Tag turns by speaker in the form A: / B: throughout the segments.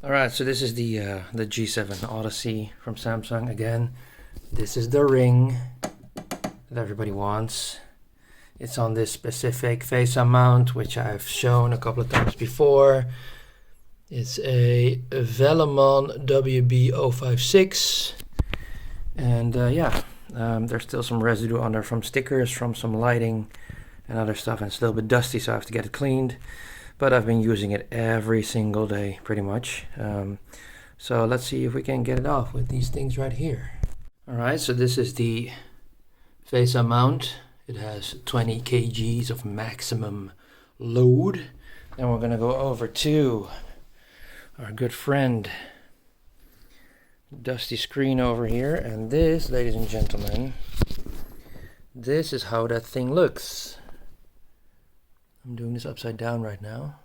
A: Alright, so this is the G7 Odyssey from Samsung again. This is the ring that everybody wants. It's on this specific face mount, which I've shown a couple of times before. It's a Velemon WB056. And there's still some residue on there from stickers, from some lighting and other stuff. And it's a little bit dusty, so I have to get it cleaned. But I've been using it every single day, pretty much. So let's see if we can get it off with these things right here. Alright, so this is the face mount. It has 20 kgs of maximum load. Then we're going to go over to our good friend, dusty screen over here. And this, ladies and gentlemen, this is how that thing looks. I'm doing this upside down right now.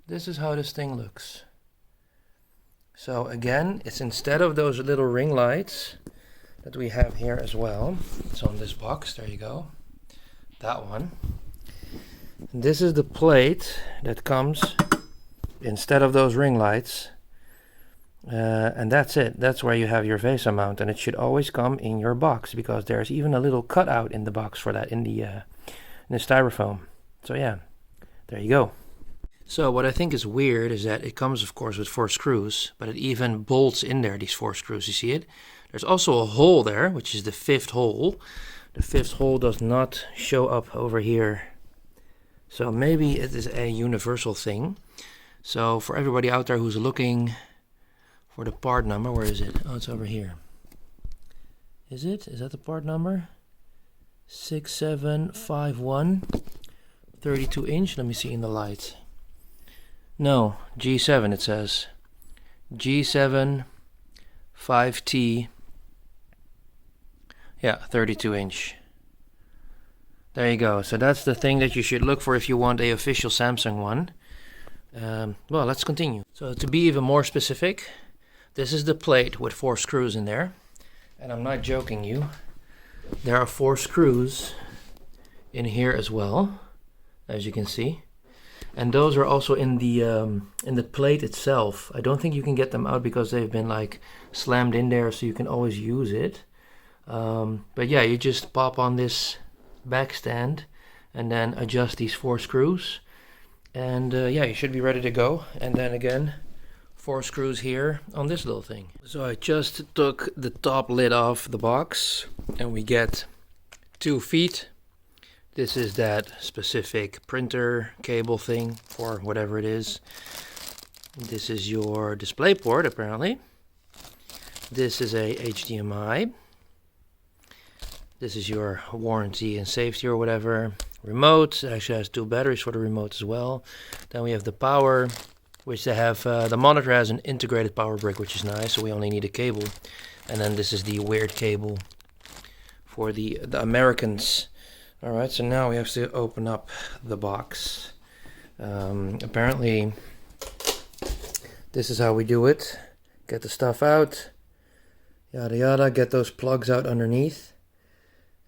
A: This is how this thing looks. So again, it's instead of those little ring lights that we have here as well. It's on this box, there you go. That one. And this is the plate that comes instead of those ring lights. And that's it. That's where you have your face mount, and it should always come in your box because there's even a little cutout in the box for that in the styrofoam. So yeah, there you go. So what I think is weird is that it comes, of course, with 4 screws, but it even bolts in there, these 4 screws, you see it? There's also a hole there, which is the 5th hole. The 5th hole does not show up over here. So maybe it is a universal thing. So for everybody out there who's looking for the part number, where is it? Oh, it's over here. Is it? Is that the part number? 6751. 32 inch. Let me see in the light. No, G7 it says. G7 5T. Yeah, 32 inch. There you go. So that's the thing that you should look for if you want a official Samsung one. Well, let's continue. So to be even more specific, this is the plate with 4 screws in there. And I'm not joking you. There are 4 screws in here as well, as you can see, and those are also in the plate itself. I don't think you can get them out because they've been like slammed in there, so you can always use it. But yeah, you just pop on this back stand and then adjust these 4 screws, and yeah, you should be ready to go. And then again, 4 screws here on this little thing. So I just took the top lid off the box, and we get 2 feet. This is that specific printer cable thing for whatever it is. This is your display port, apparently. This is a HDMI. This is your warranty and safety or whatever. Remote, actually has 2 batteries for the remote as well. Then we have the power, which they have, the monitor has an integrated power brick, which is nice, so we only need a cable. And then this is the weird cable for the Americans. Alright, so now we have to open up the box. Apparently, this is how we do it. Get the stuff out, yada yada, get those plugs out underneath,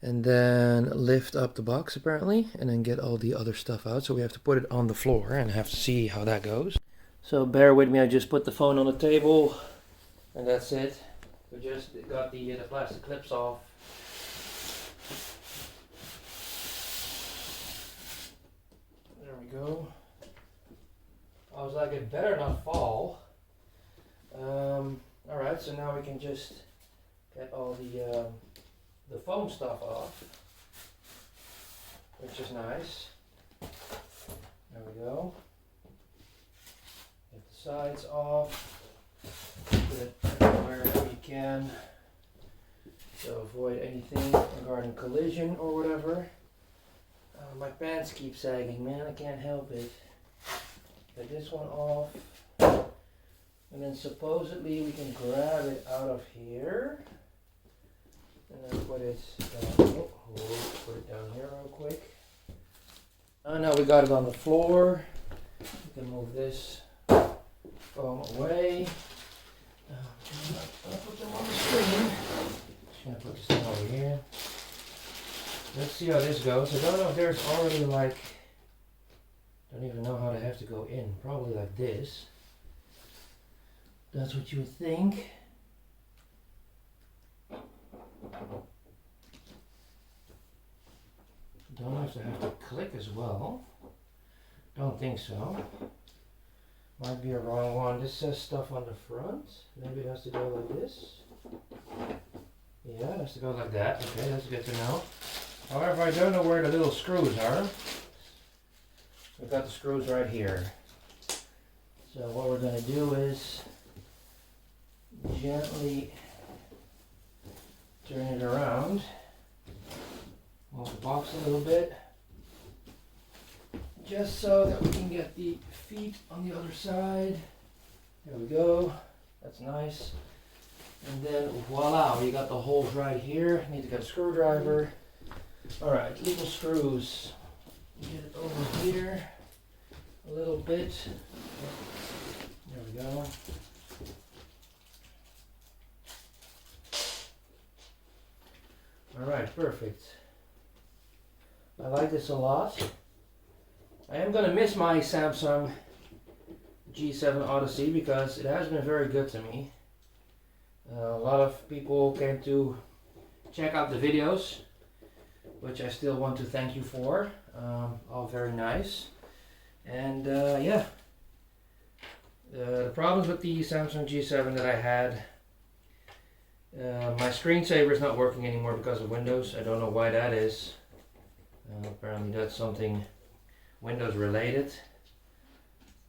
A: and then lift up the box apparently, and then get all the other stuff out. So we have to put it on the floor and have to see how that goes. So bear with me, I just put the phone on the table, and that's it. We just got the plastic clips off. There we go. I was like, it better not fall. Alright, so now we can just get all the foam stuff off, which is nice. There we go. Get the sides off. Put it wherever you can to avoid anything regarding collision or whatever. My pants keep sagging, man, I can't help it. Get this one off. And then supposedly we can grab it out of here. And then put it down. Put it down here real quick. Oh, now we got it on the floor. We can move this foam away. I'll put them on the screen. Just gonna put this thing over here. Let's see how this goes. I don't know if there's already like, don't even know how they have to go in. Probably like this. That's what you would think. Don't know if they have to click as well. Don't think so. Might be a wrong one. This says stuff on the front. Maybe it has to go like this. Yeah, it has to go like that. Okay, that's good to know. However, I don't know where the little screws are. We've got the screws right here. So what we're going to do is gently turn it around. Move the box a little bit. Just so that we can get the feet on the other side. There we go. That's nice. And then voila, we got the holes right here. Need to get a screwdriver. Alright, little screws. Get it over here a little bit. There we go. Alright, perfect. I like this a lot. I am going to miss my Samsung G7 Odyssey because it has been very good to me. A lot of people came to check out the videos, which I still want to thank you for. All very nice. And yeah, the problems with the Samsung G7 that I had, my screensaver is not working anymore because of Windows. I don't know why that is. Apparently that's something Windows related.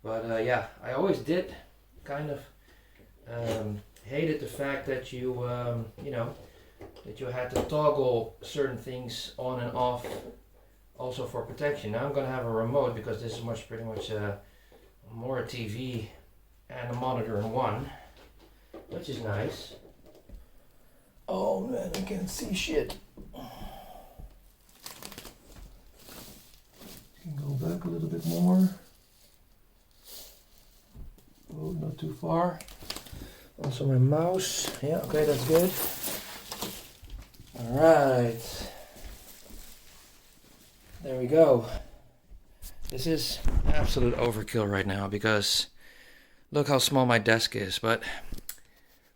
A: But yeah, I always did kind of hated the fact that you you know, that you had to toggle certain things on and off also for protection. Now I'm gonna have a remote because this is pretty much more a TV and a monitor in one, which is nice. Oh man, I can't see shit. Can go back a little bit more. Oh, not too far. Also my mouse. Yeah, okay, that's good. Alright. There we go. This is absolute overkill right now because look how small my desk is, but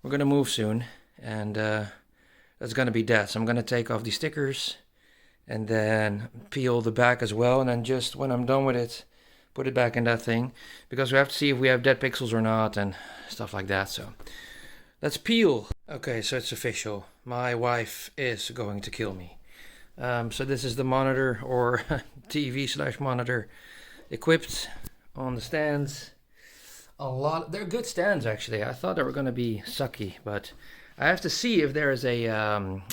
A: we're gonna move soon and that's gonna be that. So I'm gonna take off the stickers and then peel the back as well, and then just when I'm done with it, put it back in that thing, because we have to see if we have dead pixels or not and stuff like that. So let's peel. Okay, so it's official. My wife is going to kill me. So this is the monitor, or TV/monitor, equipped on the stands. They're good stands actually. I thought they were going to be sucky, but I have to see if there is a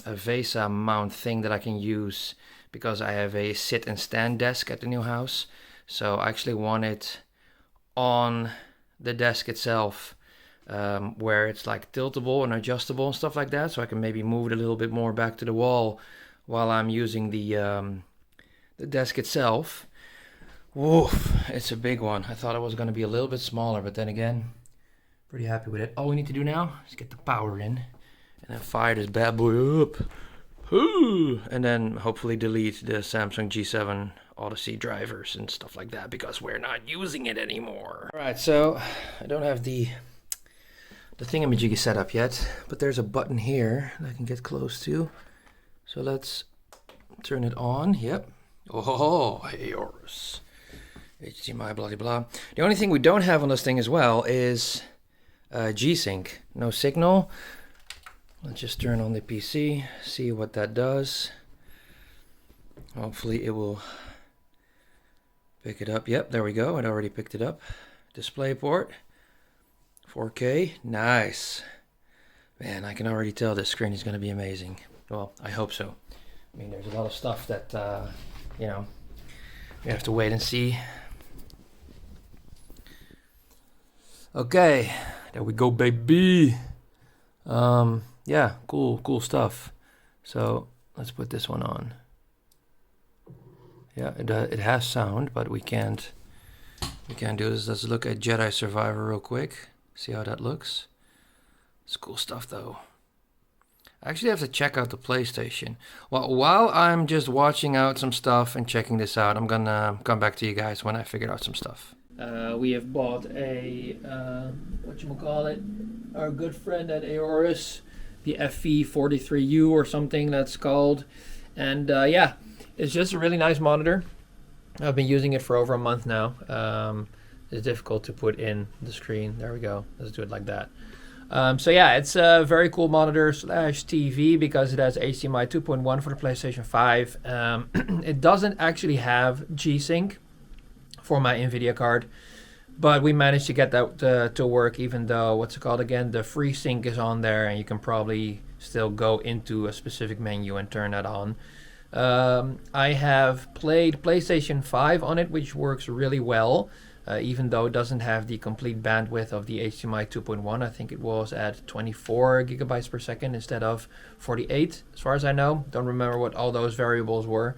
A: VESA mount thing that I can use, because I have a sit and stand desk at the new house. So I actually want it on the desk itself, where it's like tiltable and adjustable and stuff like that, so I can maybe move it a little bit more back to the wall while I'm using the desk itself. Woof, it's a big one. I thought it was going to be a little bit smaller, but then again, pretty happy with it. All we need to do now is get the power in and then fire this bad boy up. And then hopefully delete the Samsung G7 Odyssey drivers and stuff like that, because we're not using it anymore. Alright, so I don't have the thingamajiggy set up yet, but there's a button here that I can get close to. So let's turn it on. Yep. Oh, AORUS. HDMI, blah, blah, blah. The only thing we don't have on this thing as well is G-Sync. No signal. Let's just turn on the PC, see what that does. Hopefully it will pick it up. Yep, there we go. It already picked it up. Display port. 4K. Nice. Man, I can already tell this screen is going to be amazing. Well, I hope so. I mean, there's a lot of stuff that, you know, we have to wait and see. Okay, there we go, baby. Yeah, cool stuff. So let's put this one on. Yeah, it has sound, but we can't do this. Let's look at Jedi Survivor real quick. See how that looks. It's cool stuff though. I actually have to check out the PlayStation. Well, while I'm just watching out some stuff and checking this out, I'm gonna come back to you guys when I figured out some stuff. We have bought a whatchamacallit, our good friend at AORUS, the FV43U or something that's called. And yeah, it's just a really nice monitor. I've been using it for over a month now. It's difficult to put in the screen. There we go. Let's do it like that. So yeah, it's a very cool monitor slash TV because it has HDMI 2.1 for the PlayStation 5. It doesn't actually have G-Sync for my NVIDIA card, but we managed to get that to work, even though, what's it called again, the FreeSync is on there, and you can probably still go into a specific menu and turn that on. I have played PlayStation 5 on it, which works really well, even though it doesn't have the complete bandwidth of the HDMI 2.1. I think it was at 24 gigabytes per second instead of 48, as far as I know. Don't remember what all those variables were.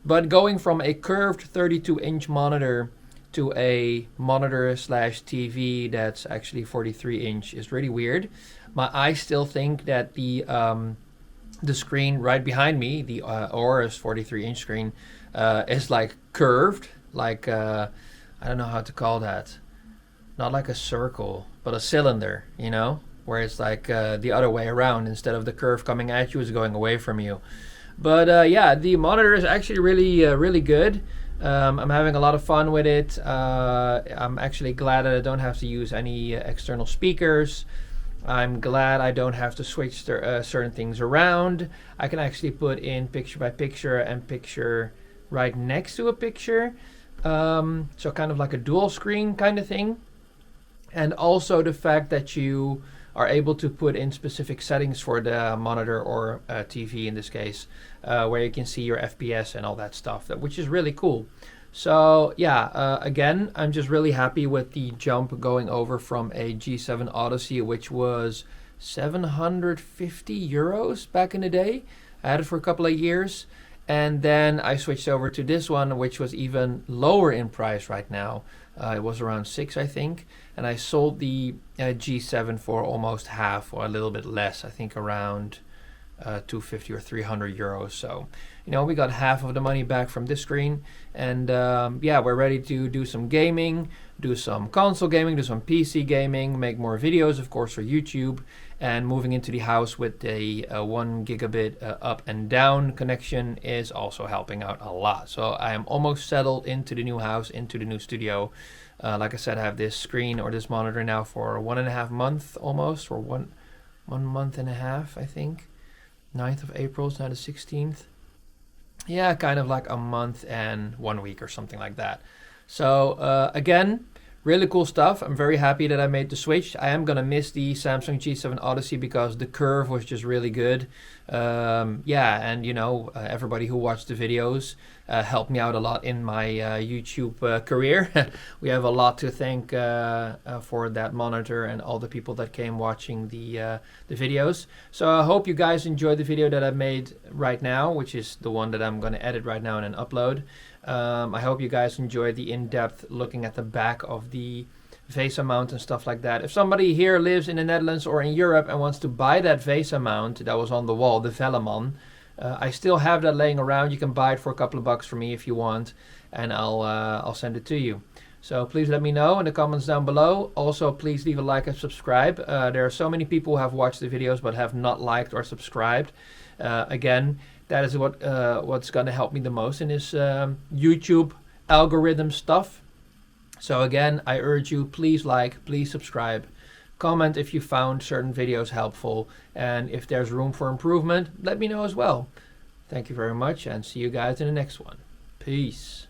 A: But going from a curved 32-inch monitor to a monitor slash TV that's actually 43-inch is really weird. My eyes still think that the screen right behind me, the AORUS 43-inch screen, is like curved, like I don't know how to call that. Not like a circle, but a cylinder, you know, where it's like the other way around. Instead of the curve coming at you, it's going away from you. But yeah, the monitor is actually really good. I'm having a lot of fun with it. I'm actually glad that I don't have to use any external speakers. I'm glad I don't have to switch certain things around. I can actually put in picture by picture and picture right next to a picture. So kind of like a dual screen kind of thing. And also the fact that you are able to put in specific settings for the monitor or TV in this case, where you can see your FPS and all that stuff, which is really cool. So yeah, again, I'm just really happy with the jump going over from a G7 Odyssey, which was 750 euros back in the day. I had it for a couple of years, and then I switched over to this one, which was even lower in price right now. It was around 6, I think, and I sold the G7 for almost half, or a little bit less, I think around 250 or 300 euros. So, you know, we got half of the money back from this screen, and yeah, we're ready to do some gaming, do some console gaming, do some PC gaming, make more videos, of course, for YouTube, and moving into the house with a 1 gigabit up and down connection is also helping out a lot. So I am almost settled into the new house, into the new studio. Like I said, I have this screen or this monitor now for 1.5 months almost, or one month and a half, I think. 9th of April is now the 16th. Yeah, kind of like a month and 1 week or something like that. So again, really cool stuff. I'm very happy that I made the switch. I am going to miss the Samsung G7 Odyssey because the curve was just really good. Yeah, and you know, everybody who watched the videos helped me out a lot in my YouTube career. We have a lot to thank for that monitor and all the people that came watching the videos. So I hope you guys enjoyed the video that I made right now, which is the one that I'm going to edit right now and then upload. I hope you guys enjoyed the in-depth looking at the back of the VESA mount and stuff like that. If somebody here lives in the Netherlands or in Europe and wants to buy that VESA mount that was on the wall, the Velleman, I still have that laying around. You can buy it for a couple of bucks from me if you want, and I'll send it to you. So please let me know in the comments down below. Also, please leave a like and subscribe. There are so many people who have watched the videos but have not liked or subscribed. Again, that is what's going to help me the most in this YouTube algorithm stuff. So again, I urge you, please like, please subscribe, comment if you found certain videos helpful, and if there's room for improvement, let me know as well. Thank you very much, and see you guys in the next one. Peace.